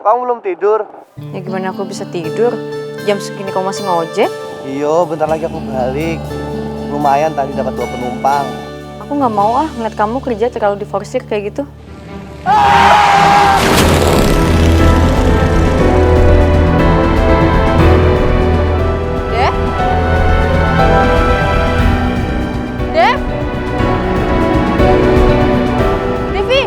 kamu belum tidur? Ya gimana aku bisa tidur? Jam segini kamu masih ngojek? Iya, bentar lagi aku balik. Lumayan tadi dapat 2 penumpang. Aku nggak mau ngeliat kamu kerja terlalu diforsir kayak gitu. Dev? Dev? Devi?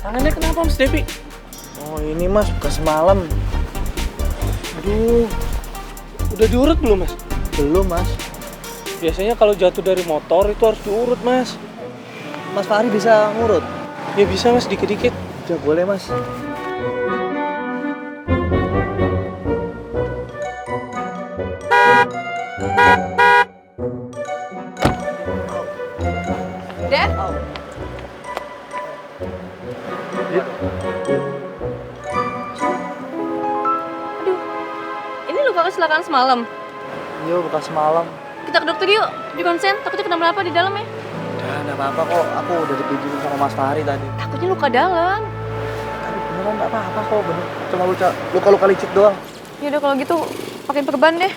Tangannya kenapa Mas Devi? Oh ini mas, bekas semalam. Aduh, udah diurut belum Mas? Belum mas. Biasanya kalau jatuh dari motor itu harus diurut Mas. Mas Fahri bisa ngurut? Ya bisa Mas, dikit-dikit. Ya boleh mas. Dev? Aduh, ini luka kecelakaan semalam. Iya bekas semalam. Kita ke dokter yuk, di konsen. Takutnya kenapa-napa di dalam ya. Udah nggak apa-apa kok. Aku udah dipijitin sama Mas Fahri tadi. Takutnya luka dalam. Tapi beneran nggak apa-apa kok. Bener. Cuma luka-luka licit doang. Ya udah kalau gitu pakai perban deh.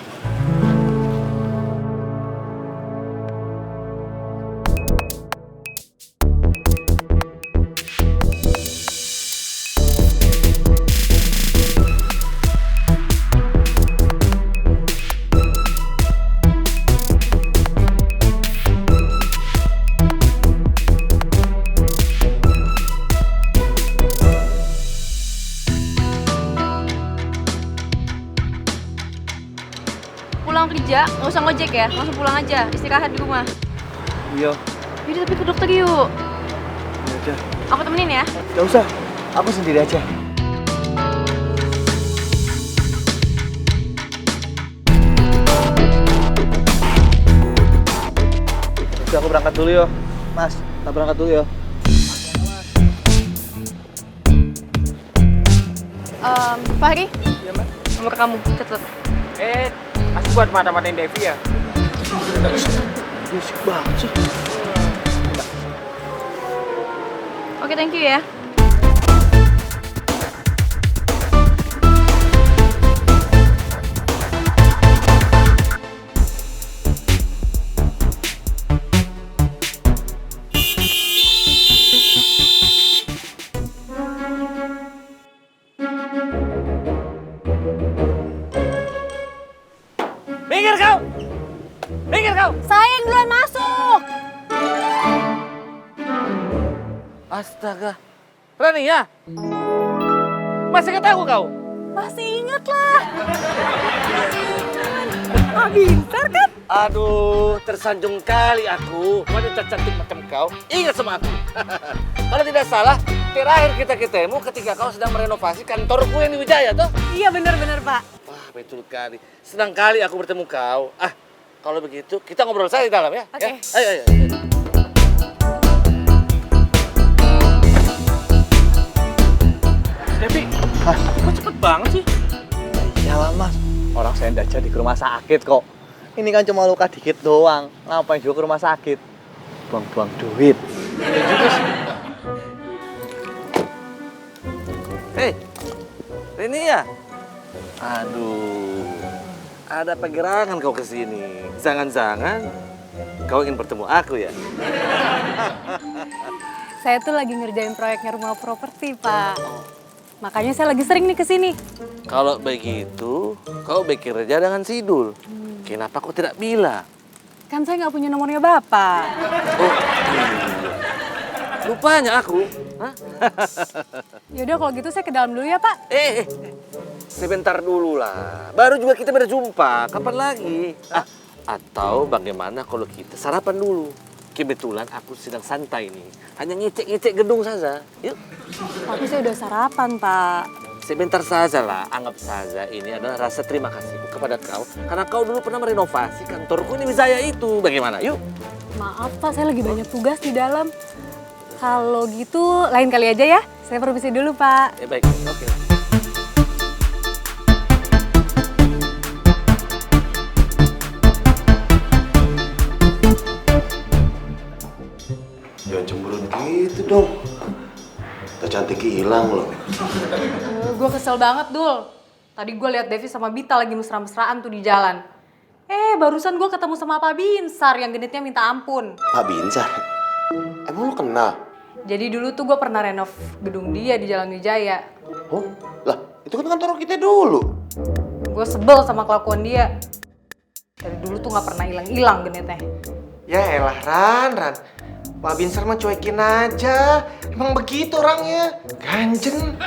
Pulang kerja, nggak usah ngojek ya, langsung pulang aja, istirahat di rumah. Iya. Yaudah tapi ke dokter yuk. Ya udah. Aku temenin ya. Gak usah. Aku sendiri aja. Udah aku berangkat dulu yo. Mas, kita berangkat dulu yo. Fahri, Iya Mas. nomor kamu, catat. Masih buat mata-matain Devi ya? Berisik banget sih. Oke, thank you ya. Minggir kau! Minggir kau! Saya yang duluan masuk. Astaga. Rani ya? Masih ingat aku kau? Masih ingat lah. Ah, pintar kan? Aduh, tersanjung kali aku. Wanita cantik macam kau ingat sama aku. Kalau tidak salah, terakhir kita ketemu ketika kau sedang merenovasi kantorku yang di Wijaya, toh? Iya benar-benar Pak. Wah, betul kali. Senang kali aku bertemu kau. Kalau begitu, kita ngobrol saja di dalam ya. Oke. Ya? Ayo, ayo, ayo. Devi, kok cepet banget sih? Iyalah mas. Orang saya ndak jadi ke rumah sakit kok. Ini kan cuma luka dikit doang. Ngapain juga ke rumah sakit? Buang-buang duit. Iya juga sih. Hei, Rini ya? Aduh, ada pergerakan kau ke sini. Jangan-jangan kau ingin bertemu aku ya? Saya tuh lagi ngerjain proyeknya rumah properti, Pak. Makanya saya lagi sering nih ke sini. Kalau begitu, kau bekerja dengan Sidul. Kenapa kau tidak bilang? Kan saya nggak punya nomornya Bapak. Oh, lupanya aku. Hah? Yaudah kalau gitu saya ke dalam dulu ya, Pak. Sebentar dulu lah. Baru juga kita berjumpa. Kapan lagi? Atau bagaimana kalau kita sarapan dulu? Kebetulan aku sedang santai nih. Hanya ngecek-ngecek gedung saja. Yuk. Tapi saya udah sarapan, Pak. sebentar saja lah, anggap saja ini adalah rasa terima kasihku kepada kau. Karena kau dulu pernah merenovasi kantorku ini Wijaya itu. Bagaimana? Yuk. Maaf Pak, saya lagi banyak tugas di dalam. Kalau gitu lain kali aja ya. Saya permisi dulu Pak. Baik, oke. Jangan cemberut gitu dong. Tak cantik hilang loh. Gue kesel banget Dul. Tadi gue lihat Devi sama Bita lagi mesra-mesraan tuh di jalan. Barusan gue ketemu sama Pak Binsar yang genitnya minta ampun. Pak Binsar? Emang lo kenal? Jadi dulu tuh gue pernah renov gedung dia di Jalan Wijaya. Oh, lah itu kan kantor kita dulu. Gue sebel sama kelakuan dia. Dari dulu tuh gak pernah hilang-hilang genitnya. Ya elah Ran. Pak Binsar mah cuekin aja. Emang begitu orangnya. Ganjen.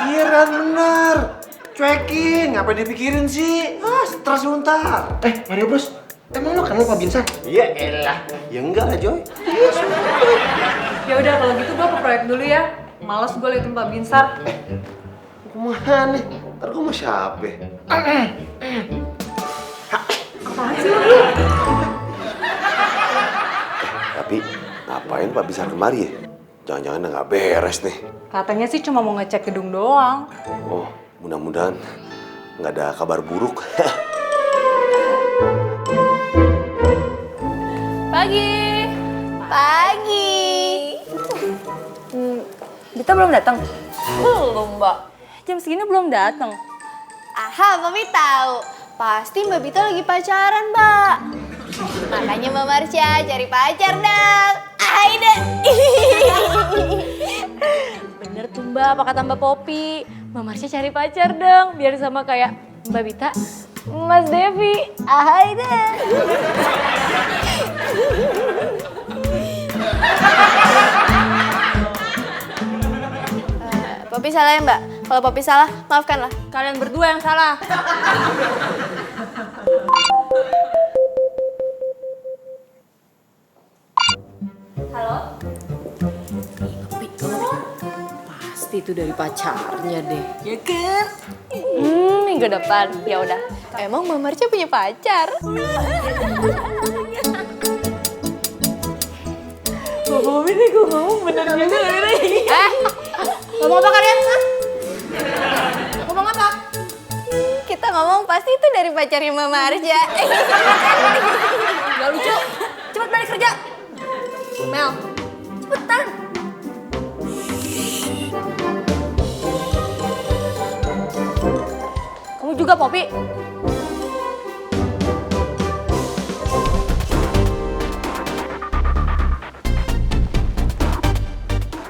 Iya Ran, bener. Cuekin, ngapain dipikirin sih? Stres lu ntar. Mario Bros, emang lo kenal Pak Binsar? Iya elah. Ya enggak lah Joy. Ya udah kalau gitu gue ke proyek dulu ya. Males gue liatin Pak Binsar. Kemana nih? Ntar gue mau siapa? Apaan sih lo Dul? Tapi ngapain Pak Binsar kemari ya? Jangan-jangan udah nggak beres nih. Katanya sih cuma mau ngecek gedung doang. Oh, mudah-mudahan nggak ada kabar buruk. Pagi. Bita belum datang? Belum, Mbak. Jam segini belum datang. Aha, Mami tahu. Pasti Mbak Bita lagi pacaran, Mbak. Makanya Mbak Marsha cari pacar dong. Aida. Bener tuh Mbak, apa kata Mbak Popi? Mbak Marsha cari pacar dong, biar sama kayak Mbak Bita, Mas Devi. Hai deh. Popi salah ya, Mbak? Kalau Popi salah, maafkanlah. Kalian berdua yang salah. Halo? Pasti itu dari pacarnya deh. Ya kan? Minggu depan. Ya udah. Emang Mbak Marsha punya pacar? Ngomong ini gue ngomong bener juga nih. Ngomong apa kalian? Ngomong apa? Kita ngomong pasti itu dari pacarnya Mbak Marsha. Gak lucu. Cepet balik kerja. Mel, Cepetan. Kamu juga Popi.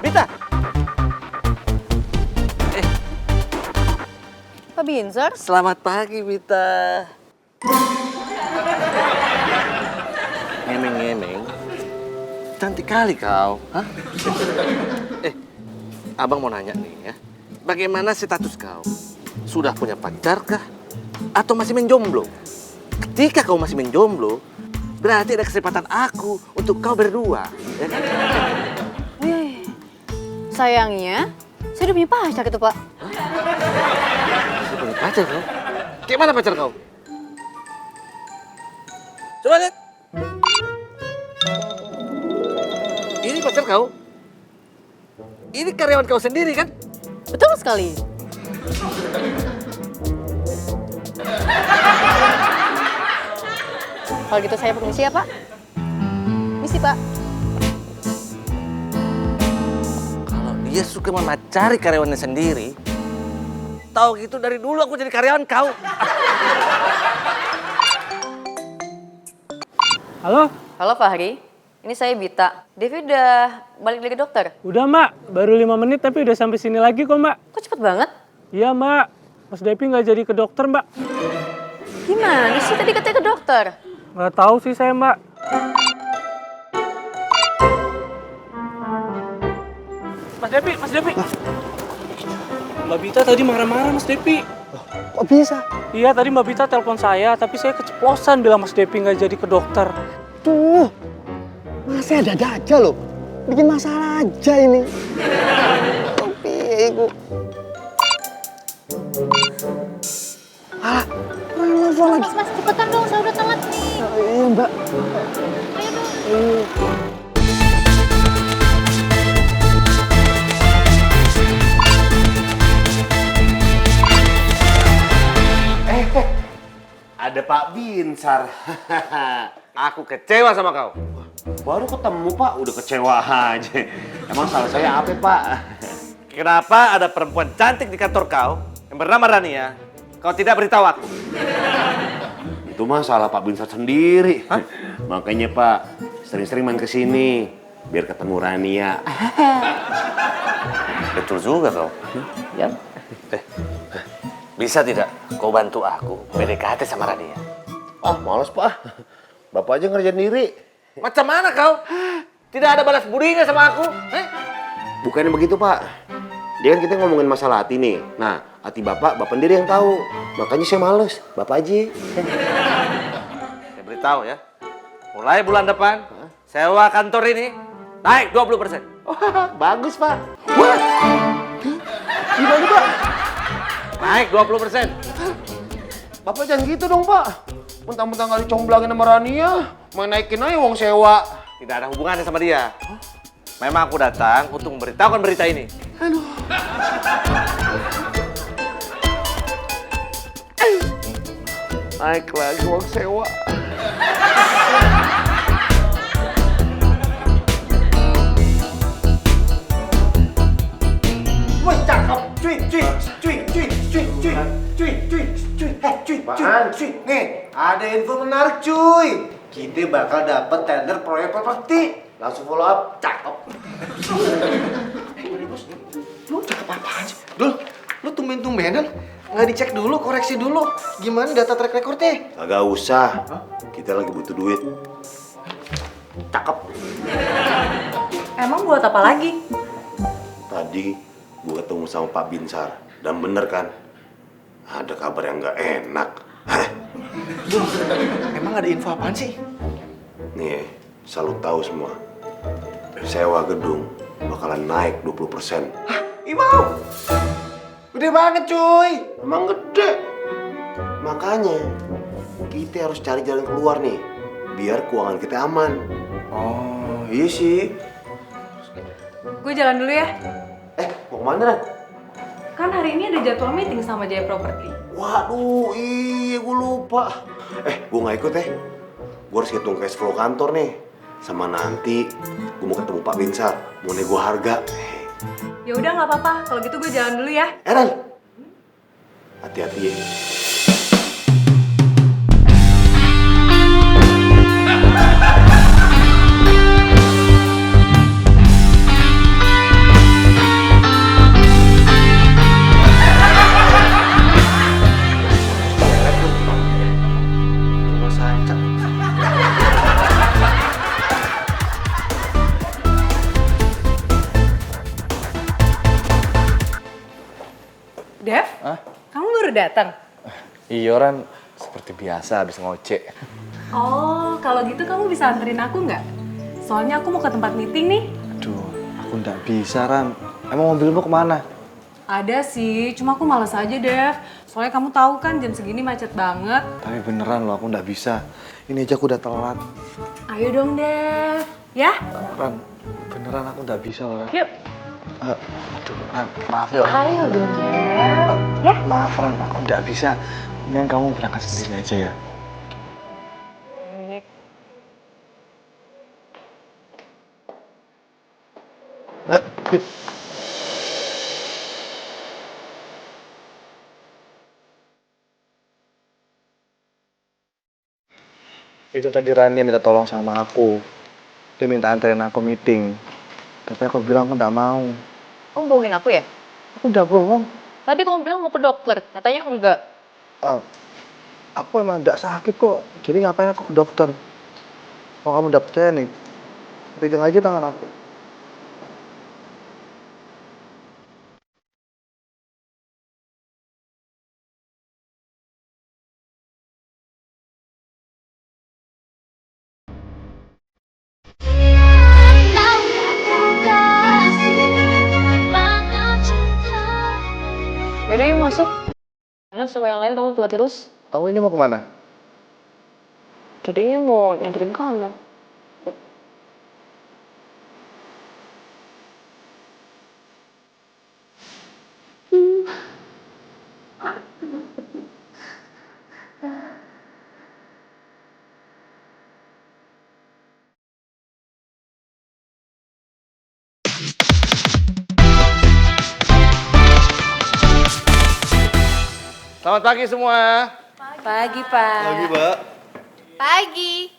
Bita, Pak Binsar? Selamat pagi, Bita. Ngemeng-ngemeng. Cantik kali kau. Hah? Abang mau nanya nih ya. Bagaimana status kau? Sudah punya pacar kah? Atau masih menjomblo? Ketika kau masih menjomblo, berarti ada kesempatan aku untuk kau berdua. Ya kan? Sayangnya, saya udah punya pacar gitu, Pak. Sudah punya pacar kau? Kayak mana pacar kau? Coba lihat. Ini pacar kau? Ini karyawan kau sendiri kan? Betul sekali. Kalau gitu saya permisi ya, Pak. Misi, Pak. Kalau dia suka memacari karyawannya sendiri, tahu gitu dari dulu aku jadi karyawan kau. Halo? Halo Fahri, ini saya Bita. Devi udah balik lagi dokter? Udah Mbak, baru 5 menit tapi udah sampai sini lagi kok Mbak. Kok cepet banget? Iya Mbak, Mas Devi nggak jadi ke dokter Mbak. Gimana sih tadi katanya ke dokter? Nggak tahu sih saya Mbak. Mas Devi. Mbak Bita tadi marah-marah Mas Devi. kok bisa? Iya tadi Mbak Bita telepon saya, tapi saya keceplosan bilang Mas Devi nggak jadi ke dokter. Tuh, masih ada aja loh. Bikin masalah aja ini. Tapi, mas, cepetan dong, saya udah telat nih. Iya mbak. Ayo dong. Ada Pak Binsar. Aku kecewa sama kau. Baru ketemu Pak, udah kecewa aja. Emang salah saya apa Pak? Kenapa ada perempuan cantik di kantor kau yang bernama Rania? Kau tidak beritahu aku. Itu mah salah Pak Binsar sendiri. Makanya Pak, sering-sering main ke sini biar ketemu Rania. Betul juga kau. Ya. Bisa tidak kau bantu aku PDKT sama Rania? Ah, males Pak. Bapak aja ngerjain diri. Macam mana kau? Tidak ada balas budinya sama aku? Bukannya begitu Pak. Dia kan kita ngomongin masalah hati nih. Nah, hati Bapak sendiri yang tahu. Makanya saya males. Bapak aja. Saya beritahu ya. Mulai bulan depan, sewa kantor ini naik 20%. Wah, bagus Pak. Wah, gimana Pak? Naik 20%. Bapak jangan gitu dong Pak. Mentang-mentang kali comblangin sama Rania, main naikin aja uang sewa. Tidak ada hubungannya sama dia. Memang aku datang untuk memberitahukan berita ini. Aduh. Naik lagi uang sewa. Wah, cakep. Cuy. Nih, ada info menarik cuy. Kita bakal dapat tender proyek properti. Langsung follow up. Cakep. Lu cakep apaan sih? Lu tumben-tumbenan nggak dicek dulu, koreksi dulu. Gimana data track recordnya? Agak usah. Kita lagi butuh duit. Cakep. Emang buat apa lagi? Tadi gua ketemu sama Pak Binsar. Dan bener kan? Ada kabar yang nggak enak. Hah? Emang ada info apaan sih? Nih, selalu tahu semua. Sewa gedung bakalan naik 20%. Hah? Imau! Gede banget cuy! Emang gede. Makanya kita harus cari jalan keluar nih, biar keuangan kita aman. Oh, iya sih. Gue jalan dulu ya. Mau kemana, Ran? Kan hari ini ada jadwal meeting sama Jaya Property. Waduh, iya gue lupa. Gue nggak ikut ya. Gue harus hitung cash flow kantor nih. Sama nanti gue mau ketemu Pak Binsar, mau nego harga. Ya udah nggak apa-apa. Kalau gitu gue jalan dulu ya. Ran, hati-hati ya. Dev, kamu baru datang? Iya Ran, seperti biasa habis ngocek. Oh, kalau gitu kamu bisa anterin aku nggak? Soalnya aku mau ke tempat meeting nih. Aduh, aku nggak bisa Ran. Emang mobilmu kemana? Ada sih, cuma aku males aja, Dev. Soalnya kamu tahu kan jam segini macet banget. Tapi beneran loh, aku nggak bisa. Ini aja aku udah telat. Ayo dong, Dev. Ya? Ran, beneran aku nggak bisa loh Ran. Yuk. Aduh Ran, maaf ya. Ayo dong, Dev. Ya? Maaf Ran, aku nggak bisa. Mendingan kamu berangkat sendiri aja ya. Itu tadi Rani minta tolong sama aku. Dia minta anterin aku meeting. Tapi aku bilang aku nggak mau. Kamu bohongin aku ya? Aku udah bohong. Tadi kamu bilang mau ke dokter, katanya enggak. Aku emang nggak sakit kok. Jadi ngapain aku ke dokter? Kalau kamu udah percaya nih, pegang aja tangan aku. Yaudah yuk masuk. Karena sama yang lain kamu tua terus. Kamu ini mau kemana? Tadinya mau nganterin kamu. Selamat pagi semua. Pagi, Pak. Mbak. Pagi.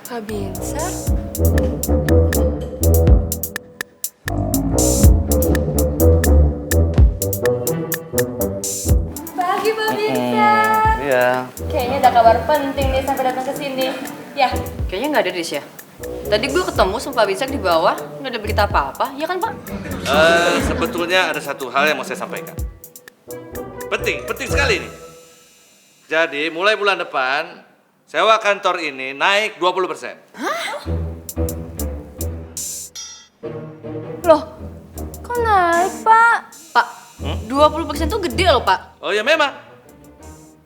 Pak Binsar? Pagi, Mbak Binsar. Iya. Kayaknya ada kabar penting nih sampai datang ke sini. Ya, Kayaknya nggak ada, Riz ya? Tadi gue ketemu sama Pak Binsar di bawah, nggak ada berita apa-apa, ya kan, Pak? Sebetulnya ada satu hal yang mau saya sampaikan. Penting sekali ini. Jadi mulai bulan depan, sewa kantor ini naik 20%. loh, kok naik, Pak? Pak, 20% tuh gede loh, Pak. Oh ya memang.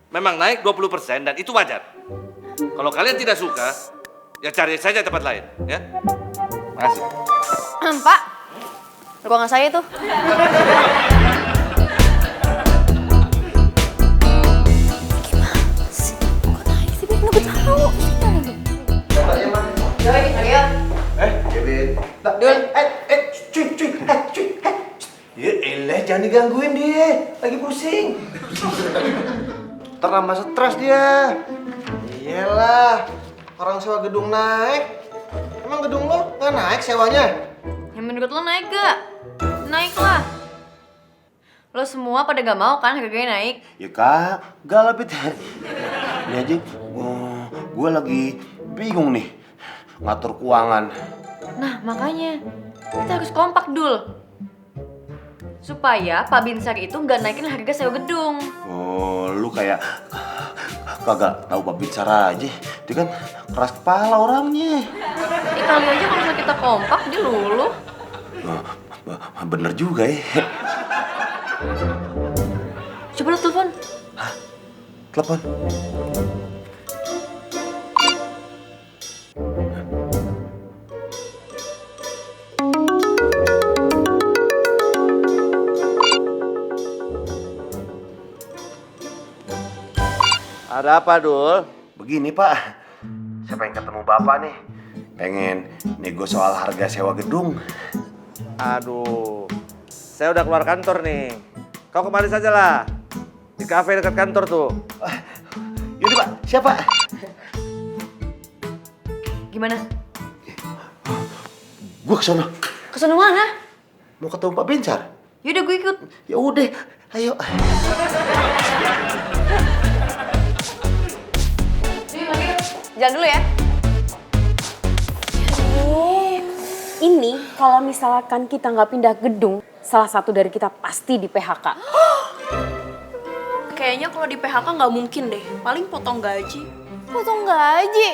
Memang naik 20% dan itu wajar. Kalau kalian tidak suka, ya cari saja tempat lain, ya. Makasih. Pak, ruangan saya tuh. Kevin. Dul. Cuy. Ya elah, jangan digangguin dia. Lagi pusing. Terambah stres dia. Iyalah, orang sewa gedung naik. Emang gedung lo nggak naik sewanya? Ya menurut lo naik gak? Naik lah. Lo semua pada gak mau kan harganya naik? Ya kak, gak lah Pit. Ini aja, gue lagi bingung nih ngatur keuangan. Nah, makanya kita harus kompak, Dul. Supaya Pak Binsar itu nggak naikin harga sewa gedung. Oh, lu kayak kagak tahu Pak Binsar aja. Dia kan keras kepala orangnya. Kali aja kalau misalnya kita kompak, dia luluh. Bener juga ya. Coba lo telepon. Telepon. Ada apa, Dul? Begini Pak, saya pengen ketemu Bapak nih. Pengen nego soal harga sewa gedung. Aduh, saya udah keluar kantor nih. Kau kemari saja lah. Di kafe dekat kantor tuh. Yaudah Pak, siapa? Gimana? Gue kesana. Kesana mana? Mau ketemu Pak Binsar. Yaudah gue ikut. Ya udah, ayo. Jalan dulu ya. Ini kalau misalkan kita nggak pindah gedung, salah satu dari kita pasti di PHK. Kayaknya kalau di PHK nggak mungkin deh, paling potong gaji. Potong gaji?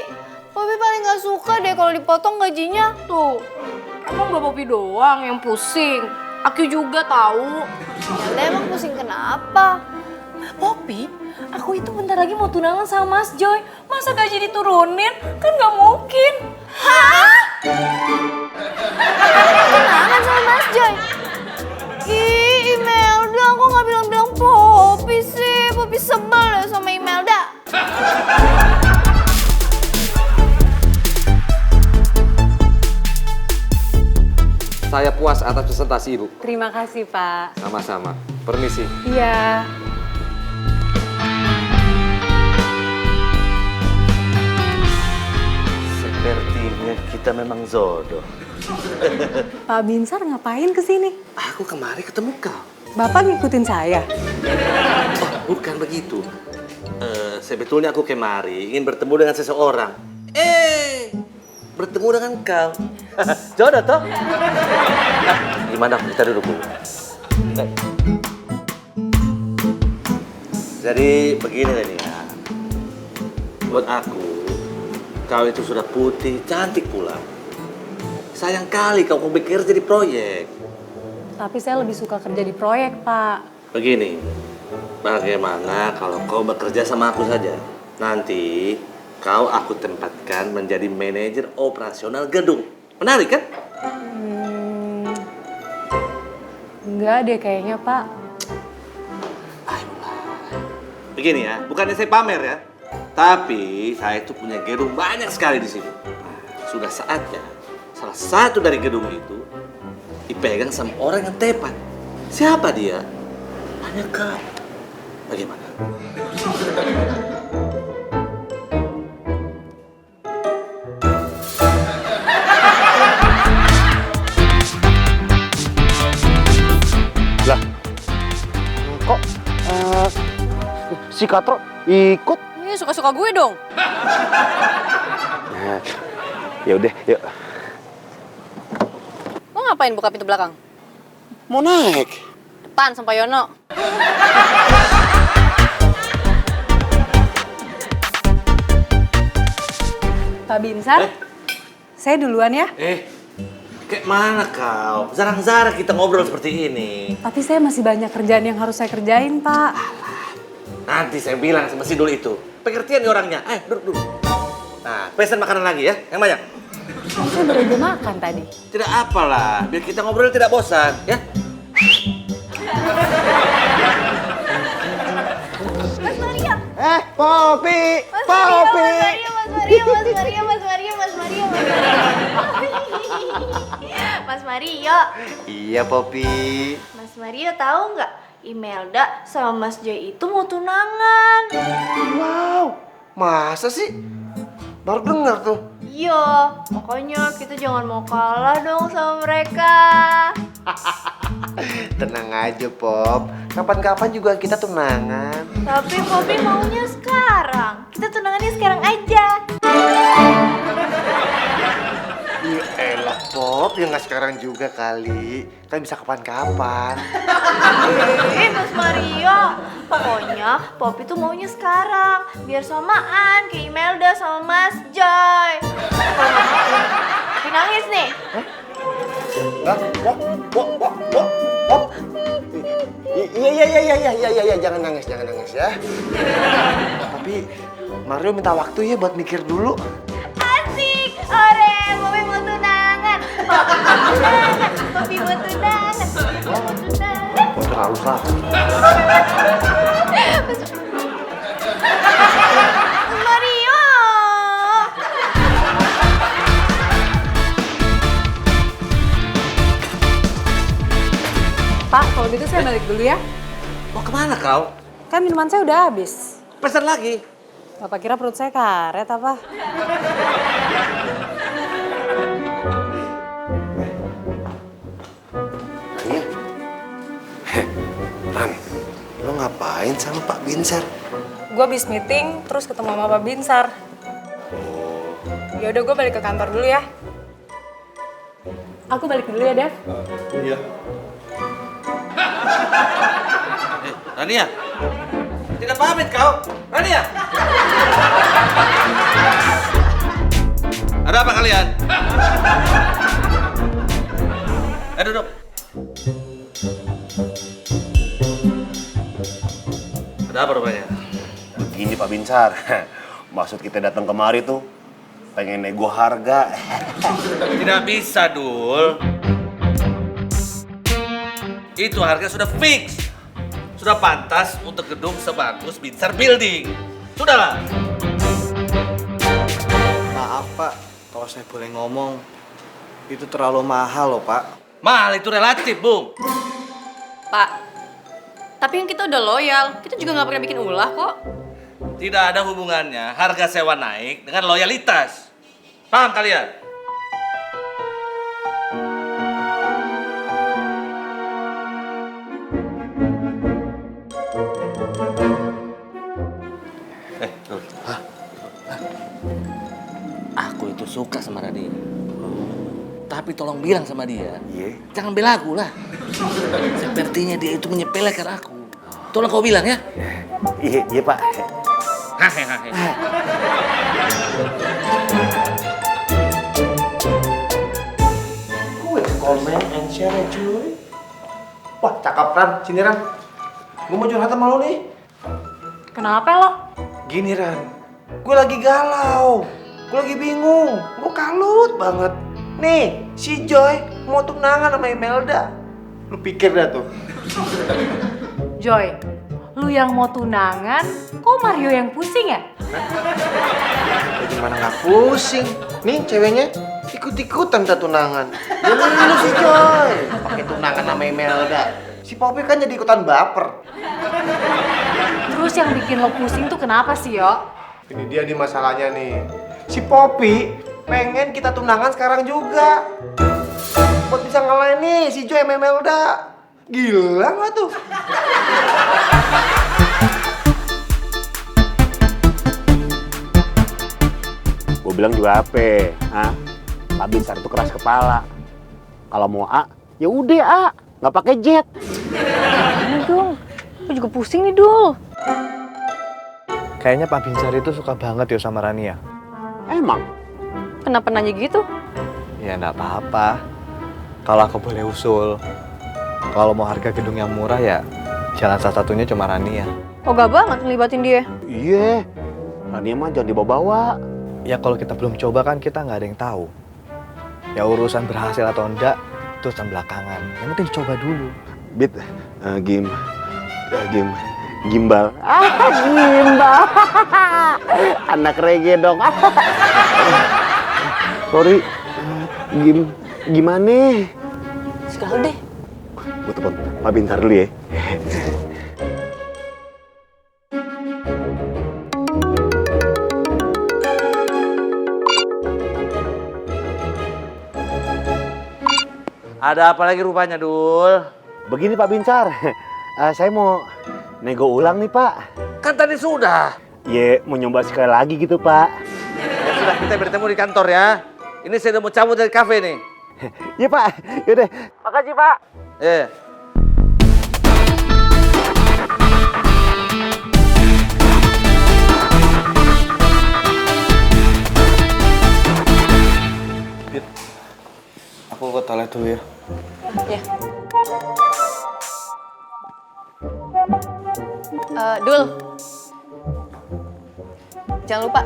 Popi paling gak suka deh kalau dipotong gajinya. Tuh, emang Mbak Popi doang yang pusing. Aku juga tahu. Yaudah, emang pusing kenapa? Popi, aku itu bentar lagi mau tunangan sama Mas Joy. Masa gaji diturunin? Kan nggak mungkin. Tunangan sama Mas Joy? Ih, Imelda, kok gak bilang-bilang Popi sih? Popi sebel deh sama Imelda. Saya puas atas presentasi Ibu. Terima kasih, Pak. Sama-sama. Permisi. Iya. Sepertinya kita memang jodoh. Pak Binsar ngapain kesini? Aku kemari ketemu kau. Bapak ngikutin saya? Oh, bukan begitu. Sebetulnya aku kemari ingin bertemu dengan seseorang. Bertemu dengan kau. Jodoh toh? Gimana kita duduk dulu? Jadi begini nih ya. Buat aku, kau itu sudah putih, cantik pula. Sayang kali kau mau bekerja di proyek. Tapi saya lebih suka kerja di proyek, Pak. Begini, bagaimana kalau kau bekerja sama aku saja? Nanti kau aku tempatkan menjadi manajer operasional gedung. Menarik kan? Enggak deh kayaknya, Pak. Ayolah. Begini ya, bukannya saya pamer ya. Tapi saya itu punya gedung banyak sekali di sini. Nah, sudah saatnya salah satu dari gedung itu dipegang sama orang yang tepat. Siapa dia? Hanya kau. Bagaimana? Lah, kok si Katro ikut? Ini suka-suka gue dong. Ya udah, yuk. Lo ngapain buka pintu belakang? Mau naik. Depan sama Pak Yono. Pak Binsar, saya duluan ya. Kayak mana kau? Jarang-jarang kita ngobrol seperti ini. Tapi saya masih banyak kerjaan yang harus saya kerjain, Pak. Nanti saya bilang sama si Dul itu. Pengertian nih orangnya. Duduk dulu. Nah, pesan makanan lagi ya, yang banyak. Saya baru aja makan tadi. Tidak apalah, biar kita ngobrol tidak bosan, ya. Mas Mario. Popi, Mas Mario. Mas Mario. Iya, Popi. Mas Mario tahu nggak? Imelda sama Mas Joy itu mau tunangan. Wow, masa sih? Baru dengar tuh. Iya, makanya kita jangan mau kalah dong sama mereka. Tenang aja, Pop. Kapan-kapan juga kita tunangan. Tapi Poppy maunya sekarang. Kita tunangannya sekarang aja. Ya elah, Pop. Ya nggak sekarang juga kali. Kan bisa kapan-kapan. Mas Mario. Pokoknya Poppy tuh maunya sekarang. Biar samaan kayak Imelda sama Mas Joy. Poppy nangis nih. Iya, jangan nangis ya. Tapi Mario minta waktu ya buat mikir dulu. Asik, ore, Poppy mau tunangan. Poppy mau tunangan. Terlalu lah. Mario. Pak, kalau gitu saya balik dulu ya. Mau kemana kau? Kan minuman saya udah habis. Pesan lagi. Bapak kira perut saya karet apa? Ran, lo ngapain sama Pak Binsar? Gue habis meeting, terus ketemu sama Pak Binsar. Ya udah gue balik ke kantor dulu ya. Aku balik dulu ya, Dev. Iya. Rania, tidak pamit kau. Rania. Ada apa kalian? Duduk. Ada apa rupanya? Begini Pak Binsar, maksud kita datang kemari tuh pengen nego harga. Tidak bisa, Dul. Itu harga sudah fix. Sudah pantas untuk gedung sebagus Binsar Building. Sudahlah. Maaf Pak, kalau saya boleh ngomong, itu terlalu mahal loh Pak. Mahal itu relatif, Bung. Pak, tapi yang kita udah loyal. Kita juga nggak pernah bikin ulah kok. Tidak ada hubungannya harga sewa naik dengan loyalitas. Paham kalian? Dul. Aku itu suka sama Rania. Tapi tolong bilang sama dia, jangan bela aku lah. Sepertinya dia itu menyepelekan aku. Tolong kau bilang ya. Iya Pak. Comment and share cuy. Wah, cakep Ran. Sini Ran. gue mau curhat sama lo nih. Kenapa lo? Gini Ran, gue lagi galau, gue lagi bingung, gue kalut banget. Nih, si Joy mau tunangan sama Imelda. Lu pikir dah tuh. Joy, lu yang mau tunangan, kok Mario yang pusing ya? Ya gimana nggak pusing? Nih ceweknya ikut-ikutan kita tunangan. Ya lu si Joy, pakai tunangan sama Imelda. Si Poppy kan jadi ikutan baper. Terus yang bikin lo pusing tuh kenapa sih, Yo? Ini dia nih masalahnya nih. Si Poppy pengen kita tunangan sekarang juga. Buat bisa ngalahin nih si Joy sama Imelda. Gila nggak tuh? Gue bilang juga apa? Hah? Pak Binsar itu keras kepala. Kalau mau A, ya udah A, nggak pakai jet. Ini dong, aku juga pusing nih Dul. Kayaknya Pak Binsar itu suka banget ya sama Rania. Emang? Kenapa nanya gitu? Ya nggak apa-apa. Kalau aku boleh usul, kalau mau harga gedung yang murah ya jalan salah satunya cuma Rania. Oh gak banget ngelibatin dia. Iya, Rania mah jangan dibawa-bawa. Ya kalau kita belum coba kan kita nggak ada yang tahu. Ya urusan berhasil atau enggak itu urusan belakangan. Yang penting dicoba dulu. Bit, gimbal. Gimbal. Anak reggae dong. Sorry, gimana? Sekali deh. Gue telepon Pak Binsar dulu ya. Ada apa lagi rupanya, Dul? Begini Pak Binsar, saya mau nego ulang nih Pak. Kan tadi sudah. Ya, mau nyoba sekali lagi gitu Pak. Ya sudah, kita bertemu di kantor ya. Ini saya udah mau cabut dari kafe nih. Iya Pak, yaudah. Makasih Pak. Aku ke toilet dulu ya. Ya. Dul. Jangan lupa.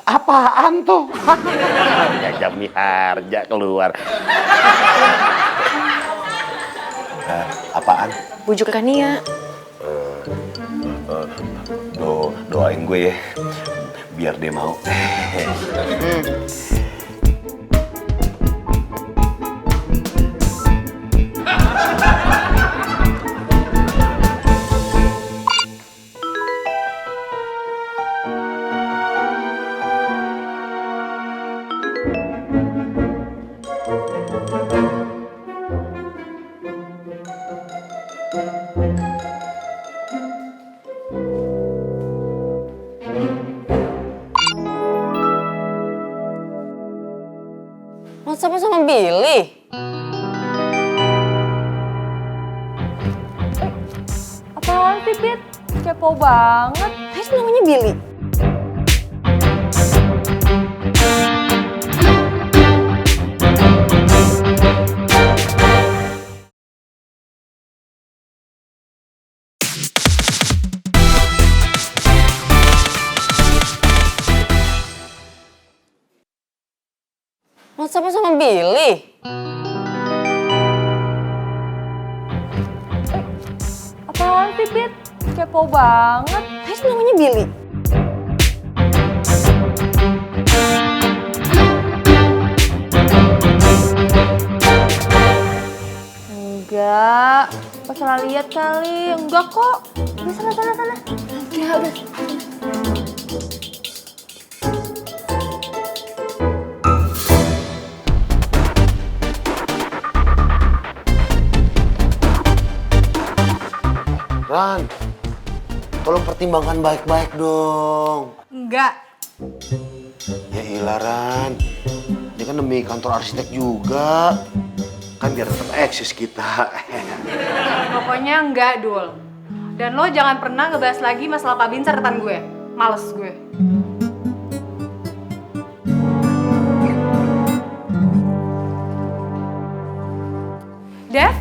Apaan tuh? Jajam nih harja keluar. Apaan? Bujuk Rania. Doain gue ya, biar dia mau. WhatsApp sama Billy. Apaan sih, Pit? Kepo banget. Itu namanya Billy. WhatsApp sama Billy. Apaan sih, Pit? Kepo banget. Itu namanya Billy. Enggak, pas salah lihat kali. Enggak kok. Udah sana. Ya udah. Ran, tolong pertimbangkan baik-baik dong. Enggak. Ya ilah Ran, ini kan demi kantor arsitek juga. Kan biar tetap eksis kita. Pokoknya enggak, Dul. Dan lo jangan pernah ngebahas lagi masalah Pak Binsar depan gue. Males gue. Dev?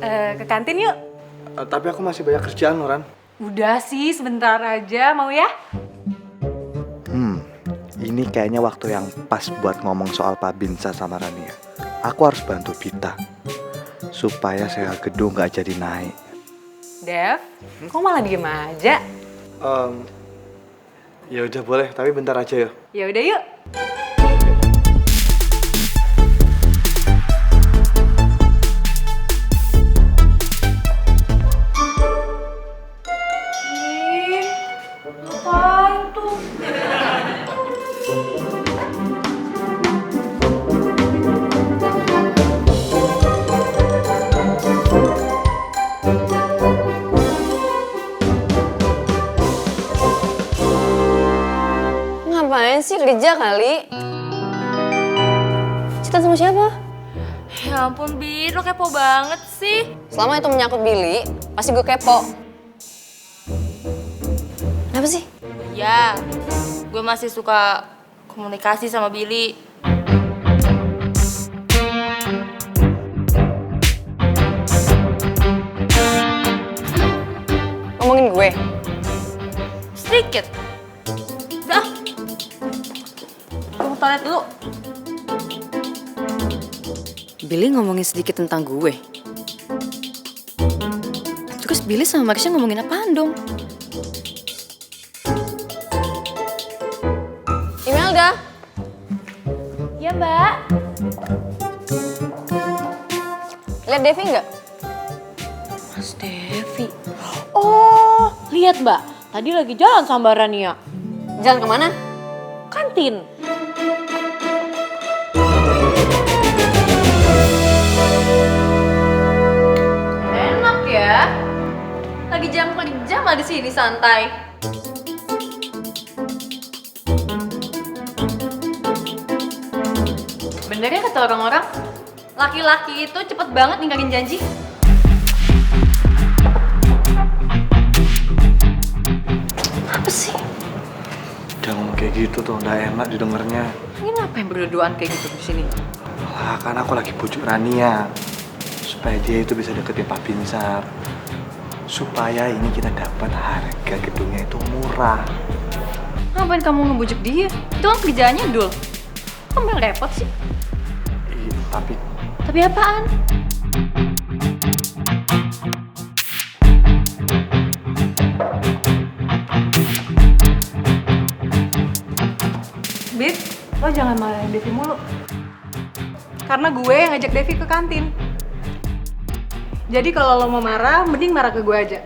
Ke kantin yuk. Tapi aku masih banyak kerjaan, Ran. Udah sih, sebentar aja. Mau ya? Ini kayaknya waktu yang pas buat ngomong soal Pak Binsa sama Rania. Aku harus bantu Bita supaya sewa gedung gak jadi naik. Dev, kok malah diem aja? Ya udah boleh, tapi bentar aja ya. Ya udah yuk. Ngapain tuh? Ngapain sih, kerja kali? Cerita sama siapa? Ya ampun, Bir, lo kepo banget sih. Selama itu menyangkut Billy, pasti gue kepo. Kenapa sih? Ya, gue masih suka komunikasi sama Billy. Ngomongin gue? Sedikit. Udah. Gue mau toilet dulu. Billy ngomongin sedikit tentang gue. Terus Billy sama Marsha ngomongin apaan dong? Imelda? Ya, Mbak. Lihat Devi nggak? Mas Devi. Oh, lihat Mbak. Tadi lagi jalan sama Rania. Jalan kemana? Kantin. Enak ya. Lagi jam kerja malah di sini santai. Bener ya kata orang-orang, laki-laki itu cepet banget ninggalin janji. Apa sih? Jangan ngomong kayak gitu tuh, nggak enak didengarnya. Ini apa yang berduaan kayak gitu di sini? Lah, kan aku lagi bujuk Rania supaya dia itu bisa deketin Pak Binsar. Supaya ini kita dapat harga gedungnya itu murah. Ngapain kamu ngebujuk dia? Itu kan kerjaannya Dul. Kamu yang repot sih. Tapi Tapi apaan? Bit, lo jangan marahin Devi mulu. Karena gue yang ngajak Devi ke kantin. Jadi kalau lo mau marah, mending marah ke gue aja.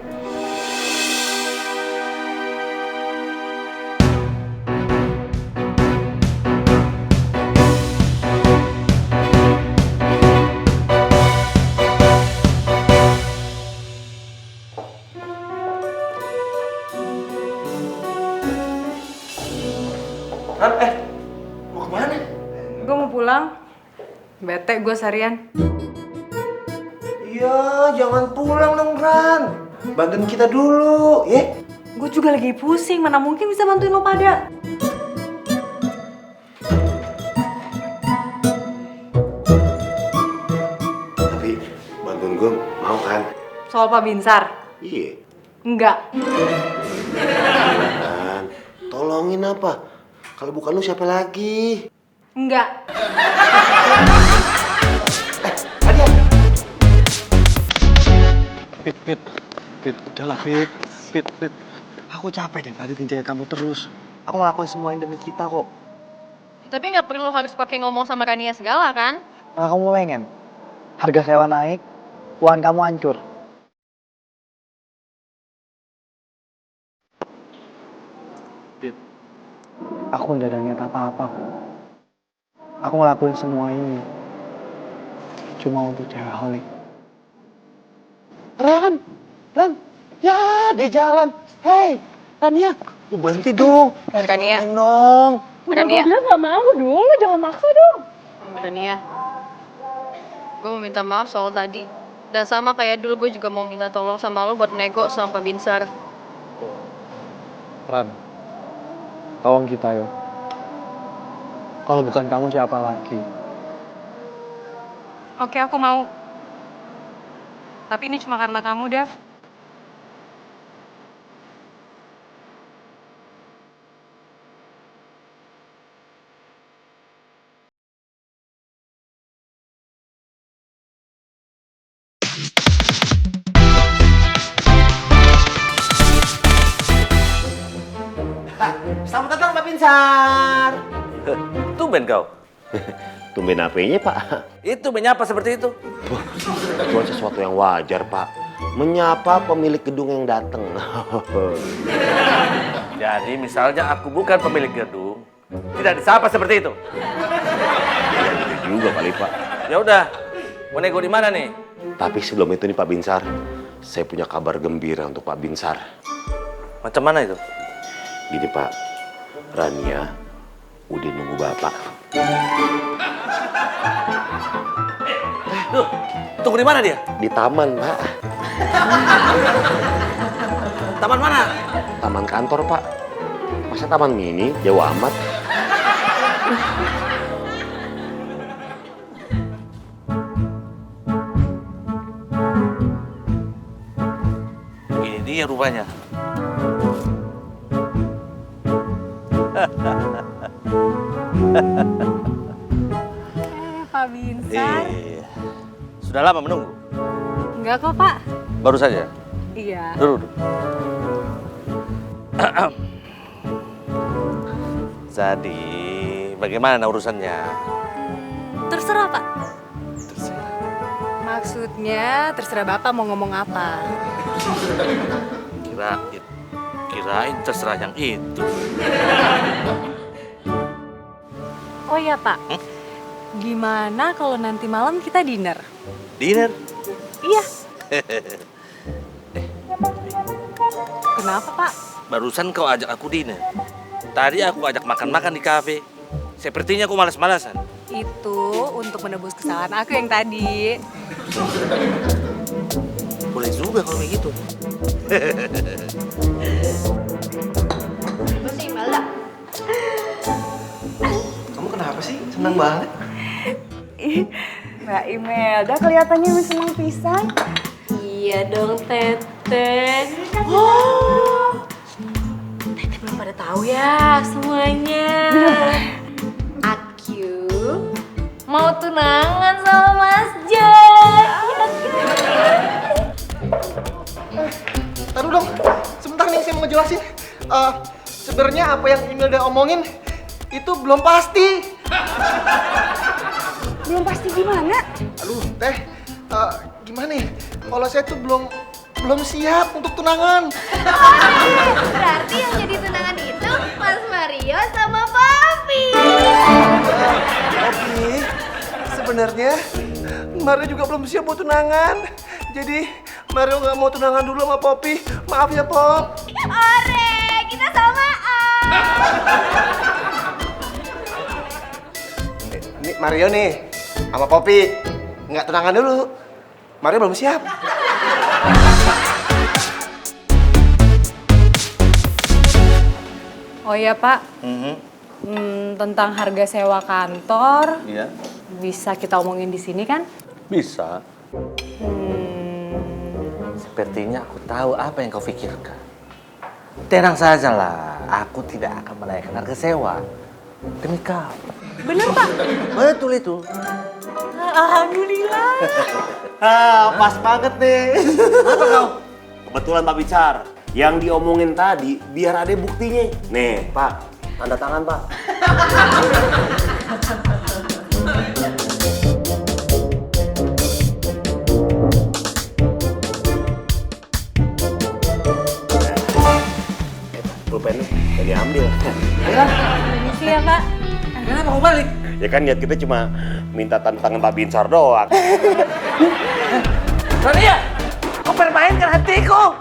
Ran, mau kemana? Gue mau pulang. Bete gue seharian. Iya, jangan pulang dong, Ran. Bantuin kita dulu, ya? Gue juga lagi pusing, mana mungkin bisa bantuin lo pada. Tapi bantuin gue mau kan? Soal Pak Binsar? Iya. Enggak. Ran, tolongin apa? Kalau bukan lu siapa lagi? Enggak. Pit, udahlah Pit. Aku capek deh tadi tinjau kamu terus. Aku ngelakuin semua ini demi kita kok. Tapi nggak perlu harus pakai ngomong sama Rania segala kan? Nah, kamu pengen harga sewa naik, uang kamu hancur. Pit, aku nggak ada niat apa-apa kok. Aku ngelakuin semua ini cuma untuk cewek Holly. Ran, ya di jalan. Hei, Rania, lu berhenti dong. Rania. Dong. Rania. Gue nggak mau dulu, jangan maksa dong. Rania, gue mau minta maaf soal tadi. Dan sama kayak dulu gue juga mau minta tolong sama lo buat nego sama Pak Binsar. Ran, tolong kita yo. Kalau bukan kamu siapa lagi? Oke, aku mau. Tapi ini cuma karena kamu, Dev. Selamat datang Pak Binsar. Tumben kau. Tumben apanya, Pak? Itu menyapa seperti itu. Itu sesuatu yang wajar, Pak. Menyapa pemilik gedung yang datang. Jadi misalnya aku bukan pemilik gedung, tidak disapa seperti itu. Ya juga kali, Pak. Ya udah, mau nego di mana nih? Tapi sebelum itu nih Pak Binsar, saya punya kabar gembira untuk Pak Binsar. Macam mana itu? Gini Pak, Rania udah nunggu Bapak. Duh, tunggu di mana dia? Di taman, Pak. Taman mana? Taman kantor, Pak. Masa taman mini? Jauh amat. Ini dia rupanya. Pak Binsar. Sudah lama menunggu? Enggak kok, Pak. Baru saja? Iya. Duduk. Jadi, bagaimana urusannya? Terserah, Pak. Maksudnya terserah Bapak mau ngomong apa. Kirain terserah yang itu. Oh iya, Pak. Gimana kalau nanti malam kita dinner? Dinner? Iya. Kenapa, Pak? Barusan kau ajak aku dinner. Tadi aku ajak makan-makan di kafe. Sepertinya aku malas-malasan. Itu untuk menebus kesalahan aku yang tadi. Boleh juga kalau begitu. Apa sih Imelda? Kamu kenapa sih? Senang banget. Mbak Imelda kelihatannya senang pisan. Iya dong Teteh. Oh, Teteh belum pada tahu ya semuanya. Aku mau tunangan sama Mas Joy. Taruh dong, sebentar nih saya mau ngejelasin. Sebenarnya apa yang Imelda omongin itu belum pasti. Belum pasti gimana? Aduh, Teh, gimana ya? Kalau saya tuh belum siap untuk tunangan. Berarti yang jadi tunangan itu Mas Mario sama Papi. Tapi sebenarnya Mario juga belum siap buat tunangan. Jadi Mario nggak mau tunangan dulu sama Poppy. Maaf ya, Pop. Ore, kita samaan. Ini Mario nih sama Poppy nggak tunangan dulu. Mario belum siap. Oh iya, Pak. Tentang harga sewa kantor, Iya. bisa kita omongin di sini kan? Bisa. Sepertinya aku tahu apa yang kau pikirkan. Tenang sajalah, aku tidak akan menaikkan harga sewa. Demi kau. Bener, Pak? Betul itu. Alhamdulillah. Pas banget nih. Apa kau? Kebetulan Pak Binsar, yang diomongin tadi biar ada buktinya. Nih, Pak, tanda tangan, Pak. Pulpennya udah diambil. Permisi ya, Pak. Kenapa kau balik? Ya kan niat kita cuma minta tanda tangan Pak Binsar doang. Rania, kau permainkan hatiku.